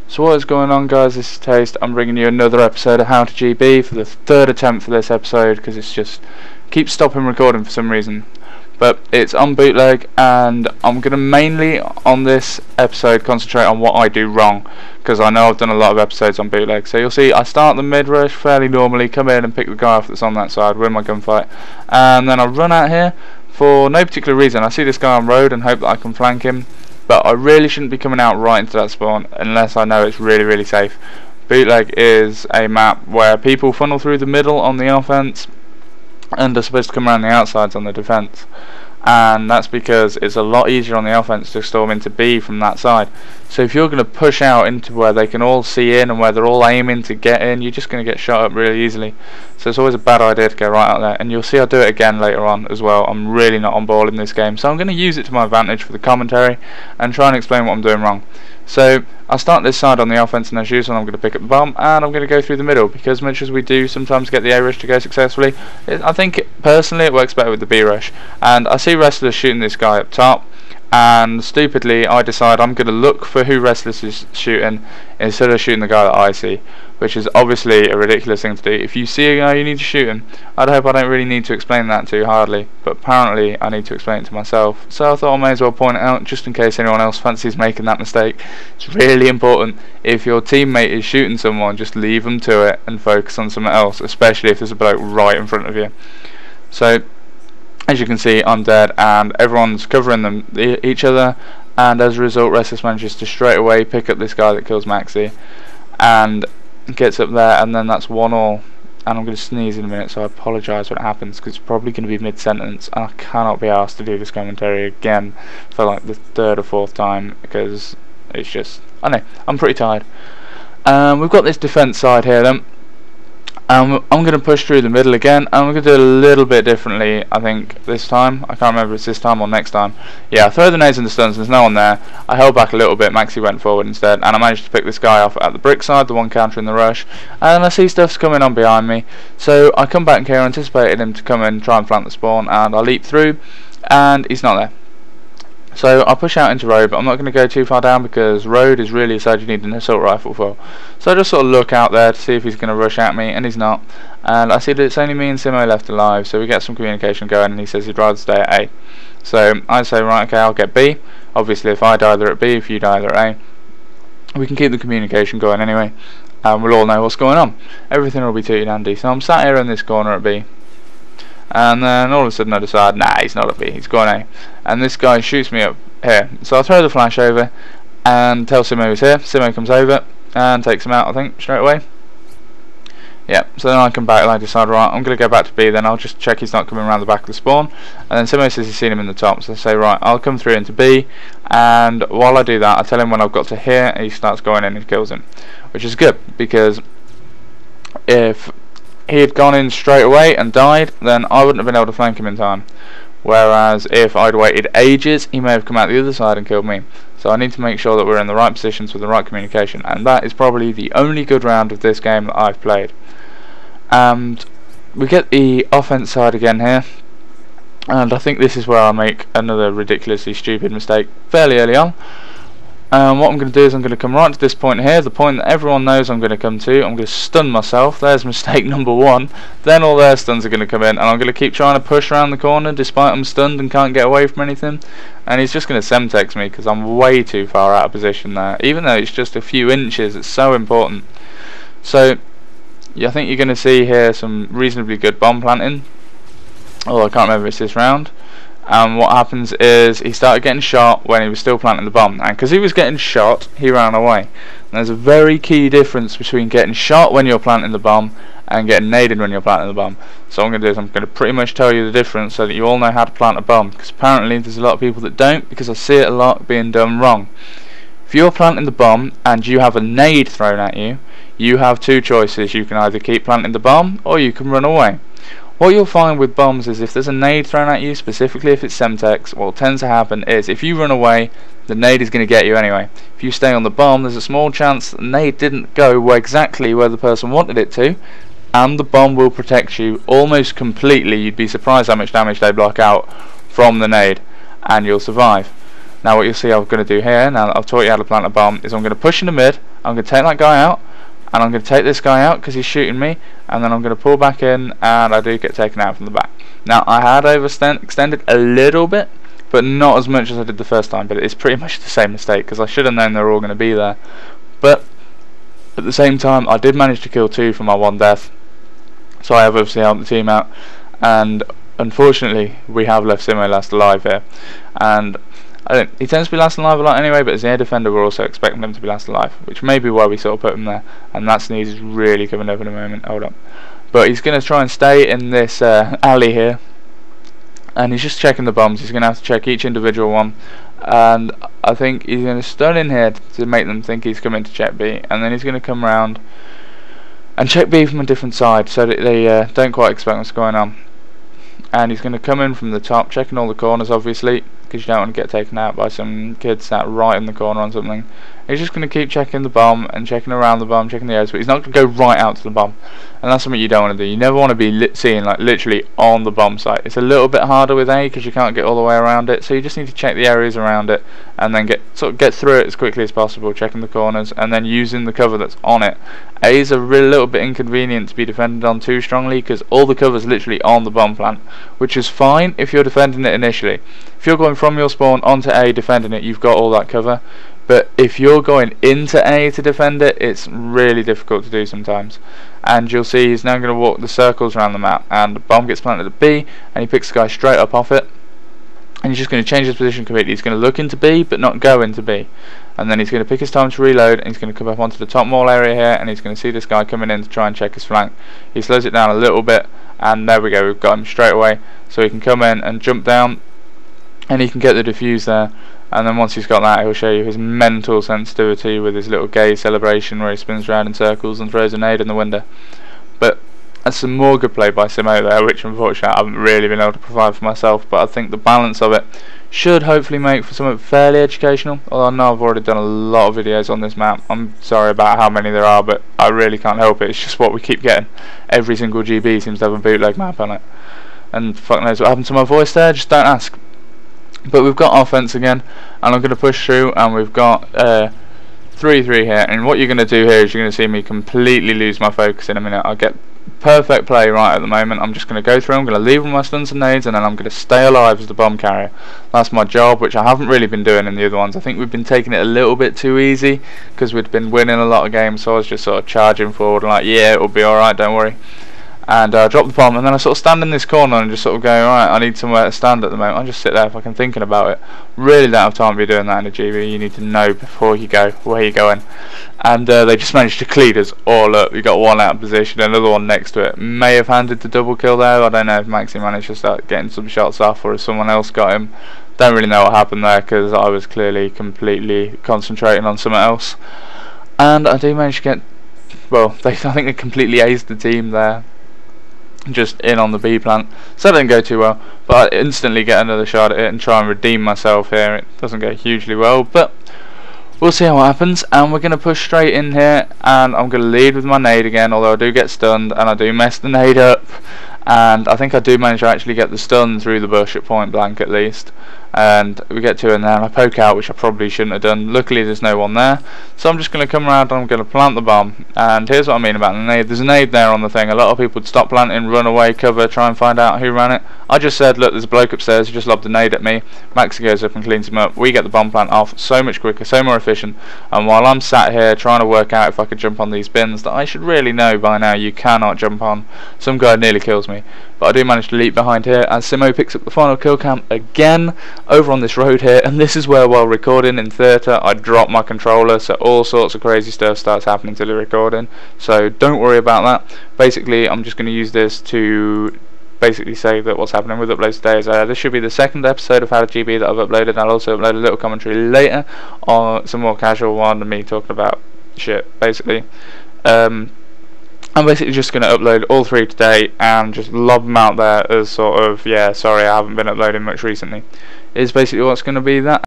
So what is going on, guys? This is Taste. I'm bringing you another episode of How to GB for the third attempt for this episode, because it's just keeps stopping recording for some reason. But it's on Bootleg, and I'm going to mainly on this episode concentrate on what I do wrong, because I know I've done a lot of episodes on Bootleg. So you'll see I start the mid rush fairly normally, come in and pick the guy off that's on that side, win my gunfight, and then I run out here for no particular reason. I see this guy on road and hope that I can flank him. But I really shouldn't be coming out right into that spawn unless I know it's really safe. Bootleg is a map where people funnel through the middle on the offense and are supposed to come around the outsides on the defense. And that's because it's a lot easier on the offense to storm into B from that side. So if you're going to push out into where they can all see in and where they're all aiming to get in, you're just going to get shot up really easily. So it's always a bad idea to go right out there, and you'll see I do it again later on as well. I'm really not on ball in this game, so I'm going to use it to my advantage for the commentary and try and explain what I'm doing wrong. So I'll start this side on the offense, and as usual I'm going to pick up the bomb and I'm going to go through the middle, because much as we do sometimes get the A rush to go successfully, I think personally it works better with the B rush. And I see Restless shooting this guy up top, and stupidly I decide I'm going to look for who Restless is shooting instead of shooting the guy that I see, which is obviously a ridiculous thing to do. If you see a guy, you need to shoot him. I'd hope I don't really need to explain that too hardly, but apparently I need to explain it to myself, so I thought I may as well point it out just in case anyone else fancies making that mistake. It's really important, if your teammate is shooting someone, just leave them to it and focus on something else, especially if there's a bloke right in front of you. So as you can see, I'm dead and everyone's covering each other, and as a result Restless manages to straight away pick up this guy that kills Maxi and gets up there, and then that's 1-1. And I'm going to sneeze in a minute, so I apologise when it happens, because it's probably going to be mid-sentence and I cannot be asked to do this commentary again for like the third or fourth time, because it's just, I know, I'm pretty tired. We've got this defence side here then. I'm going to push through the middle again, and I'm going to do it a little bit differently, I think, this time. I can't remember if it's this time or next time. Yeah, I throw the nades and the stuns, there's no one there. I held back a little bit, Maxi went forward instead, and I managed to pick this guy off at the brick side, the one countering the rush, and I see stuff's coming on behind me. So I come back here, anticipated him to come in, try and flank the spawn, and I leap through, and he's not there. So I'll push out into road, but I'm not going to go too far down, because road is really a side you need an assault rifle for. So I just sort of look out there to see if he's going to rush at me, and he's not. And I see that it's only me and SiimOo left alive, so we get some communication going, and he says he'd rather stay at A. So I say, right, okay, I'll get B. Obviously if I die they're at B, if you die they're at A. We can keep the communication going anyway, and we'll all know what's going on. Everything will be tooty dandy. So I'm sat here in this corner at B. And then all of a sudden I decide, nah, he's not at B, he's going A. And this guy shoots me up here. So I throw the flash over and tell SiimOo he's here. SiimOo comes over and takes him out, I think, straight away. Yeah, so then I come back and I decide, right, I'm going to go back to B, then I'll just check he's not coming around the back of the spawn. And then SiimOo says he's seen him in the top, so I say, right, I'll come through into B. And while I do that, I tell him when I've got to here, and he starts going in and kills him. Which is good, because if he had gone in straight away and died, then I wouldn't have been able to flank him in time. Whereas if I'd waited ages, he may have come out the other side and killed me. So I need to make sure that we're in the right positions with the right communication, and that is probably the only good round of this game that I've played. And we get the offense side again here, and I think this is where I make another ridiculously stupid mistake fairly early on. What I'm going to do is I'm going to come right to this point here, the point that everyone knows I'm going to come to. I'm going to stun myself. There's mistake number one. Then all their stuns are going to come in, and I'm going to keep trying to push around the corner despite I'm stunned and can't get away from anything. And he's just going to semtex me because I'm way too far out of position there. Even though it's just a few inches, it's so important. So yeah, I think you're going to see here some reasonably good bomb planting. Oh, I can't remember if it's this round. And what happens is he started getting shot when he was still planting the bomb, and because he was getting shot he ran away. And there's a very key difference between getting shot when you're planting the bomb and getting naded when you're planting the bomb. So what I'm going to do is I'm going to pretty much tell you the difference so that you all know how to plant a bomb, because apparently there's a lot of people that don't, because I see it a lot being done wrong. If you're planting the bomb and you have a nade thrown at you, you have two choices. You can either keep planting the bomb or you can run away. What you'll find with bombs is if there's a nade thrown at you, specifically if it's semtex, what tends to happen is if you run away, the nade is going to get you anyway. If you stay on the bomb, there's a small chance that the nade didn't go exactly where the person wanted it to, and the bomb will protect you almost completely. You'd be surprised how much damage they block out from the nade, and you'll survive. Now what you'll see I'm going to do here, now that I've taught you how to plant a bomb, is I'm going to push in the mid, I'm going to take that guy out, and I'm going to take this guy out because he's shooting me, and then I'm going to pull back in, and I do get taken out from the back. Now I had overextended a little bit, but not as much as I did the first time, but it's pretty much the same mistake because I should have known they were all going to be there. But at the same time I did manage to kill 2 for my 1 death, so I have obviously helped the team out, and unfortunately we have left SiimOo last alive here, and he tends to be last alive a lot anyway, but as the air defender we're also expecting him to be last alive, which may be why we sort of put him there, and that SnD is really coming up in a moment. Hold up. But he's going to try and stay in this alley here, and he's just checking the bombs. He's going to have to check each individual one, and I think he's going to stun in here to make them think he's coming to check B, and then he's going to come round and check B from a different side so that they don't quite expect what's going on. And he's going to come in from the top, checking all the corners obviously, because you don't want to get taken out by some kids sat right in the corner on something. He's just going to keep checking the bomb and checking around the bomb, checking the areas, but he's not going to go right out to the bomb, and that's something you don't want to do. You never want to be seeing like literally on the bomb site. It's a little bit harder with A because you can't get all the way around it, so you just need to check the areas around it and then get through it as quickly as possible, checking the corners and then using the cover that's on it. A is a little bit inconvenient to be defended on too strongly because all the cover's literally on the bomb plant, which is fine if you're defending it initially. If you're going from your spawn onto A defending it, you've got all that cover. But if you're going into A to defend it, it's really difficult to do sometimes. And you'll see he's now going to walk the circles around the map, and the bomb gets planted at B, and he picks the guy straight up off it, and he's just going to change his position completely. He's going to look into B but not go into B, and then he's going to pick his time to reload, and he's going to come up onto the top mall area here, and he's going to see this guy coming in to try and check his flank. He slows it down a little bit, and there we go, we've got him straight away, so he can come in and jump down, and he can get the defuse there. And then once he's got that, he'll show you his mental sensitivity with his little gay celebration where he spins around in circles and throws a nade in the window. But that's some more good play by SiimOo there, which unfortunately I haven't really been able to provide for myself, but I think the balance of it should hopefully make for something fairly educational. Although I know I've already done a lot of videos on this map. I'm sorry about how many there are, but I really can't help it. It's just what we keep getting. Every single GB seems to have a bootleg map on it. And fuck knows what happened to my voice there, just don't ask. But we've got offense again, and I'm going to push through, and we've got 3-3 here, and what you're going to do here is you're going to see me completely lose my focus in a minute. I'll get perfect play right at the moment. I'm just going to go through, I'm going to leave with my stuns and nades, and then I'm going to stay alive as the bomb carrier. That's my job, which I haven't really been doing in the other ones. I think we've been taking it a little bit too easy, because we'd been winning a lot of games, so I was just sort of charging forward and like, yeah, it'll be alright, don't worry. And I drop the bomb, and then I sort of stand in this corner and just sort of go, right, I need somewhere to stand at the moment. I just sit there if I can, thinking about it. Really don't have time to be doing that in a GB. You need to know before you go where you're going. And they just managed to clean us all up. We got one out of position, another one next to it. May have handed the double kill there. I don't know if Maxi managed to start getting some shots off or if someone else got him. Don't really know what happened there because I was clearly completely concentrating on something else. And I do manage to get, well, I think they completely aced the team there, just in on the B plant, so that didn't go too well, but I instantly get another shot at it and try and redeem myself here. It doesn't go hugely well, but we'll see how it happens. And we're going to push straight in here, and I'm going to lead with my nade again, although I do get stunned and I do mess the nade up, and I think I do manage to actually get the stun through the bush at point blank at least. And we get 2 in there, and I poke out, which I probably shouldn't have done. Luckily there's no one there, so I'm just going to come around and I'm going to plant the bomb. And here's what I mean about the nade. There's a nade there on the thing. A lot of people would stop planting, run away, cover, try and find out who ran it. I just said, look, there's a bloke upstairs who just lobbed a nade at me. Maxi goes up and cleans him up. We get the bomb plant off so much quicker, so more efficient. And while I'm sat here trying to work out if I could jump on these bins that I should really know by now you cannot jump on, some guy nearly kills me, but I do manage to leap behind here as SiimOo picks up the final kill cam again over on this road here. And this is where, while recording in theta, I drop my controller, so all sorts of crazy stuff starts happening to the recording, so don't worry about that. Basically I'm just going to use this to basically say that what's happening with uploads today is this should be the 2nd episode of How to GB that I've uploaded. I'll also upload a little commentary later on some more casual one and me talking about shit basically. I'm basically just going to upload all 3 today and just lob them out there as sort of, yeah, sorry I haven't been uploading much recently, is basically what's going to be that.